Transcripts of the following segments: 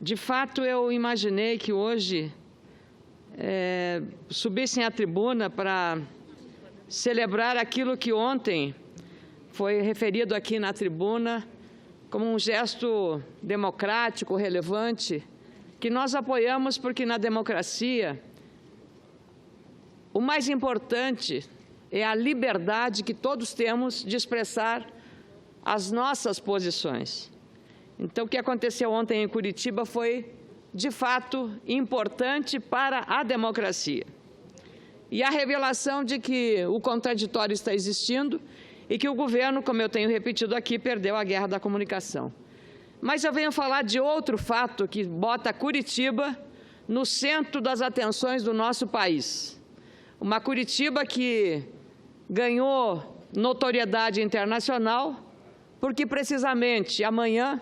De fato, eu imaginei que hoje subissem à tribuna para celebrar aquilo que ontem foi referido aqui na tribuna como um gesto democrático, relevante, que nós apoiamos porque na democracia o mais importante é a liberdade que todos temos de expressar as nossas posições. Então, o que aconteceu ontem em Curitiba foi, de fato, importante para a democracia. E a revelação de que o contraditório está existindo e que o governo, como eu tenho repetido aqui, perdeu a guerra da comunicação. Mas eu venho falar de outro fato que bota Curitiba no centro das atenções do nosso país. Uma Curitiba que ganhou notoriedade internacional porque, precisamente, amanhã,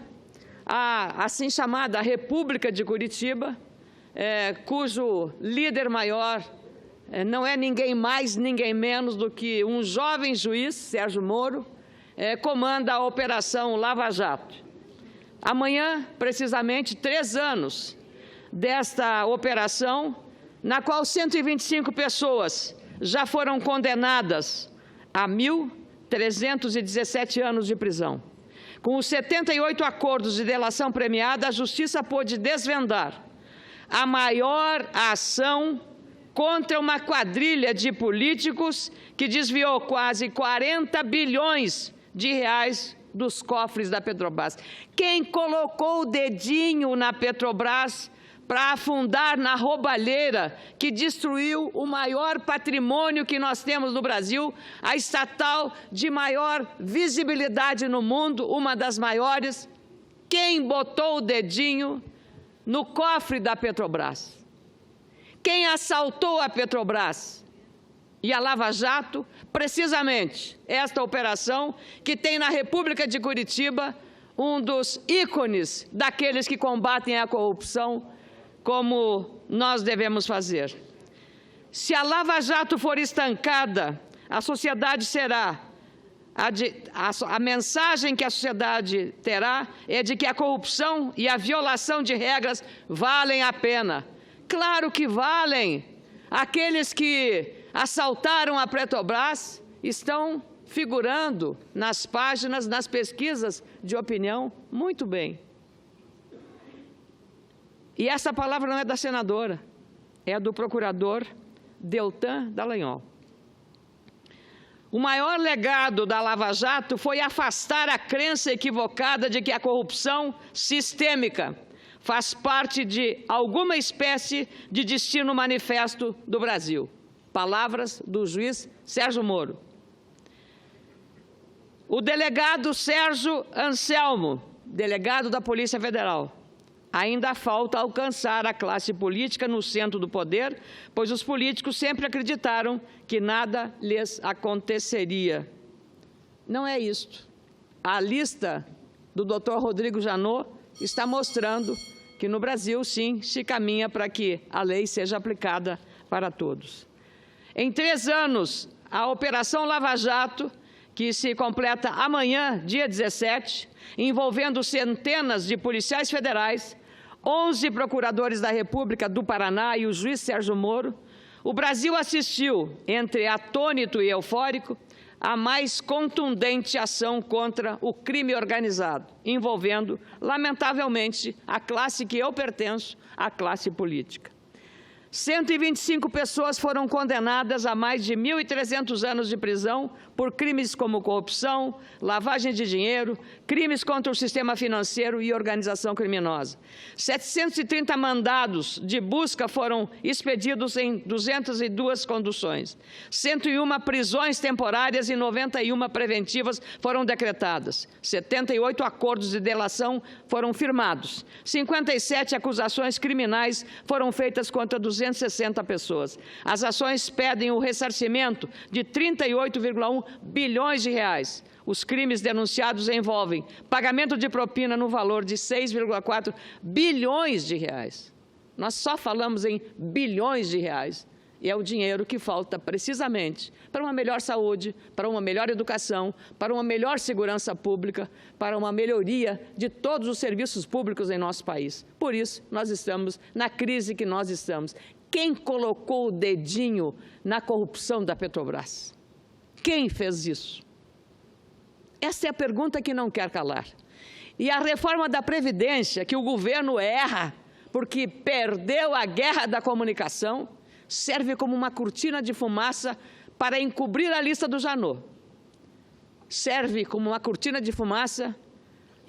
a assim chamada República de Curitiba, cujo líder maior não é ninguém mais, ninguém menos do que um jovem juiz, Sérgio Moro, comanda a Operação Lava Jato. Amanhã, precisamente, 3 anos desta operação, na qual 125 pessoas já foram condenadas a 1.317 anos de prisão. Com os 78 acordos de delação premiada, a Justiça pôde desvendar a maior ação contra uma quadrilha de políticos que desviou quase 40 bilhões de reais dos cofres da Petrobras. Quem colocou o dedinho na Petrobras para afundar na roubalheira que destruiu o maior patrimônio que nós temos no Brasil, a estatal de maior visibilidade no mundo, uma das maiores? Quem botou o dedinho no cofre da Petrobras? Quem assaltou a Petrobras e a Lava Jato? Precisamente esta operação que tem na República de Curitiba um dos ícones daqueles que combatem a corrupção, como nós devemos fazer. Se a Lava Jato for estancada, a sociedade será, a mensagem que a sociedade terá é de que a corrupção e a violação de regras valem a pena. Claro que valem. Aqueles que assaltaram a Petrobras estão figurando nas páginas, nas pesquisas de opinião, muito bem. E essa palavra não é da senadora, é do procurador Deltan Dallagnol. O maior legado da Lava Jato foi afastar a crença equivocada de que a corrupção sistêmica faz parte de alguma espécie de destino manifesto do Brasil. Palavras do juiz Sérgio Moro. O delegado Sérgio Anselmo, delegado da Polícia Federal, ainda falta alcançar a classe política no centro do poder, pois os políticos sempre acreditaram que nada lhes aconteceria. Não é isto. A lista do Dr. Rodrigo Janot está mostrando que no Brasil, sim, se caminha para que a lei seja aplicada para todos. Em 3 anos, a Operação Lava Jato, que se completa amanhã, dia 17, envolvendo centenas de policiais federais, 11 procuradores da República do Paraná e o juiz Sérgio Moro, o Brasil assistiu, entre atônito e eufórico, a mais contundente ação contra o crime organizado, envolvendo, lamentavelmente, a classe que eu pertenço, a classe política. 125 pessoas foram condenadas a mais de 1.300 anos de prisão por crimes como corrupção, lavagem de dinheiro, crimes contra o sistema financeiro e organização criminosa. 730 mandados de busca foram expedidos em 202 conduções. 101 prisões temporárias e 91 preventivas foram decretadas. 78 acordos de delação foram firmados. 57 acusações criminais foram feitas contra 260 pessoas. As ações pedem o ressarcimento de 38,1 bilhões de reais. Os crimes denunciados envolvem pagamento de propina no valor de 6,4 bilhões de reais. Nós só falamos em bilhões de reais. E é o dinheiro que falta precisamente para uma melhor saúde, para uma melhor educação, para uma melhor segurança pública, para uma melhoria de todos os serviços públicos em nosso país. Por isso, nós estamos na crise que nós estamos. Quem colocou o dedinho na corrupção da Petrobras? Quem fez isso? Essa é a pergunta que não quer calar. E a reforma da Previdência, que o governo erra porque perdeu a guerra da comunicação, serve como uma cortina de fumaça para encobrir a lista do Janot. Serve como uma cortina de fumaça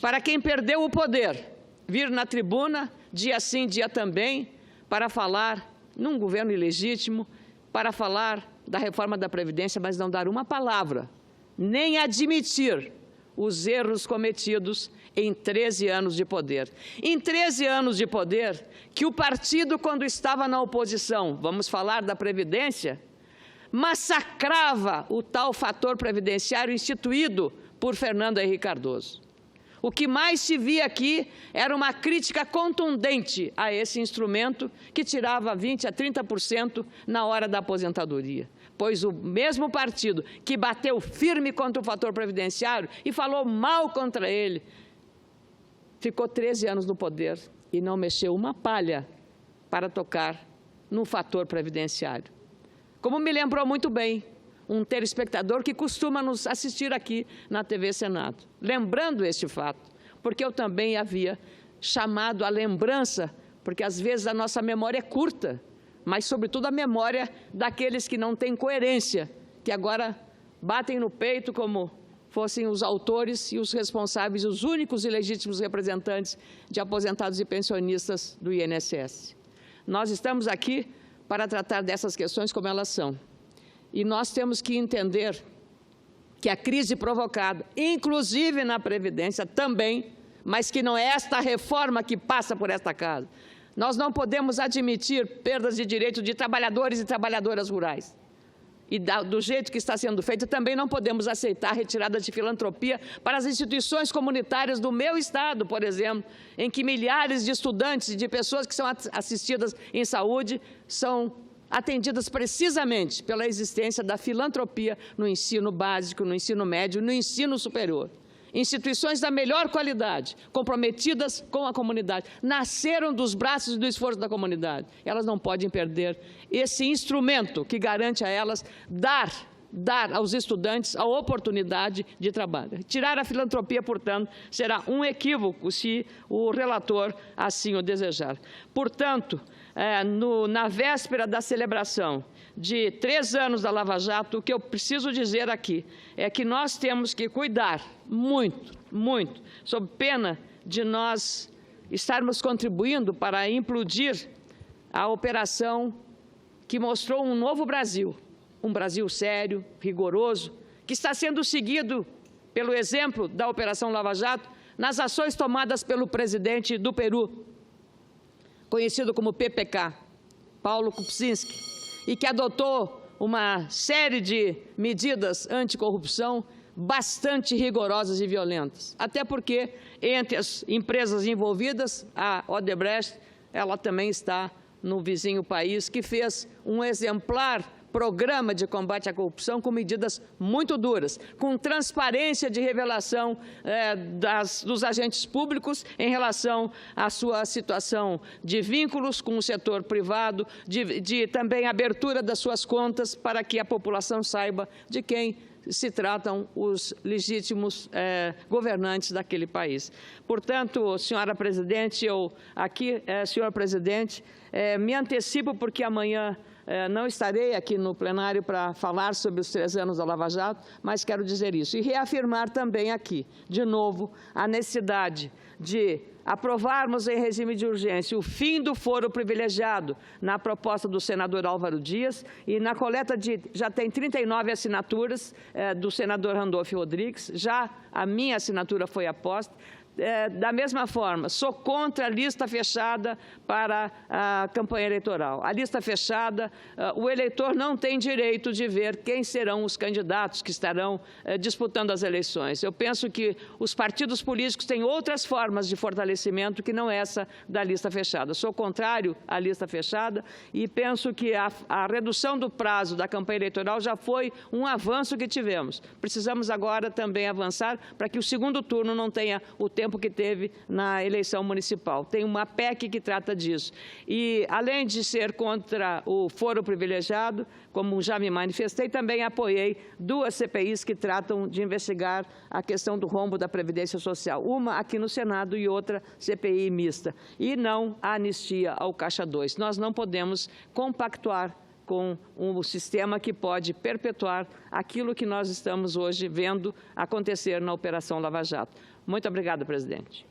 para quem perdeu o poder vir na tribuna, dia sim, dia também, para falar num governo ilegítimo, para falar da reforma da Previdência, mas não dar uma palavra, nem admitir os erros cometidos em 13 anos de poder. Em 13 anos de poder, que o partido, quando estava na oposição, vamos falar da Previdência, massacrava o tal fator previdenciário instituído por Fernando Henrique Cardoso. O que mais se via aqui era uma crítica contundente a esse instrumento que tirava 20% a 30% na hora da aposentadoria. Pois o mesmo partido que bateu firme contra o fator previdenciário e falou mal contra ele, ficou 13 anos no poder e não mexeu uma palha para tocar no fator previdenciário. Como me lembrou muito bem um telespectador que costuma nos assistir aqui na TV Senado, lembrando este fato, porque eu também havia chamado a lembrança, porque às vezes a nossa memória é curta, mas sobretudo a memória daqueles que não têm coerência, que agora batem no peito como fossem os autores e os responsáveis, os únicos e legítimos representantes de aposentados e pensionistas do INSS. Nós estamos aqui para tratar dessas questões como elas são. E nós temos que entender que a crise provocada, inclusive na Previdência também, mas que não é esta reforma que passa por esta casa. Nós não podemos admitir perdas de direitos de trabalhadores e trabalhadoras rurais. E do jeito que está sendo feito, também não podemos aceitar retirada de filantropia para as instituições comunitárias do meu estado, por exemplo, em que milhares de estudantes e de pessoas que são assistidas em saúde são atendidas precisamente pela existência da filantropia no ensino básico, no ensino médio, no ensino superior. Instituições da melhor qualidade, comprometidas com a comunidade, nasceram dos braços e do esforço da comunidade. Elas não podem perder esse instrumento que garante a elas dar aos estudantes a oportunidade de trabalho. Tirar a filantropia, portanto, será um equívoco se o relator assim o desejar. Portanto, na véspera da celebração de 3 anos da Lava Jato, o que eu preciso dizer aqui é que nós temos que cuidar muito, muito, sob pena de nós estarmos contribuindo para implodir a operação que mostrou um novo Brasil, um Brasil sério, rigoroso, que está sendo seguido pelo exemplo da Operação Lava Jato nas ações tomadas pelo presidente do Peru, conhecido como PPK, Paulo Kuczynski, e que adotou uma série de medidas anticorrupção bastante rigorosas e violentas. Até porque, entre as empresas envolvidas, a Odebrecht, ela também está no vizinho país, que fez um exemplar programa de combate à corrupção com medidas muito duras, com transparência de revelação dos agentes públicos em relação à sua situação de vínculos com o setor privado, de também abertura das suas contas para que a população saiba de quem se tratam os legítimos governantes daquele país. Portanto, senhora presidente, senhor presidente, me antecipo porque amanhã não estarei aqui no plenário para falar sobre os 3 anos da Lava Jato, mas quero dizer isso. E reafirmar também aqui, de novo, a necessidade de aprovarmos em regime de urgência o fim do foro privilegiado na proposta do senador Álvaro Dias e na coleta já tem 39 assinaturas do senador Randolfo Rodrigues, já a minha assinatura foi aposta. da mesma forma, sou contra a lista fechada para a campanha eleitoral. A lista fechada, o eleitor não tem direito de ver quem serão os candidatos que estarão disputando as eleições. Eu penso que os partidos políticos têm outras formas de fortalecimento que não essa da lista fechada. Sou contrário à lista fechada e penso que a redução do prazo da campanha eleitoral já foi um avanço que tivemos. Precisamos agora também avançar para que o segundo turno não tenha o tempo que teve na eleição municipal. Tem uma PEC que trata disso. E, além de ser contra o foro privilegiado, como já me manifestei, também apoiei 2 CPIs que tratam de investigar a questão do rombo da Previdência Social. Uma aqui no Senado e outra CPI mista. E não a anistia ao Caixa 2. Nós não podemos compactuar com um sistema que pode perpetuar aquilo que nós estamos hoje vendo acontecer na Operação Lava Jato. Muito obrigada, presidente.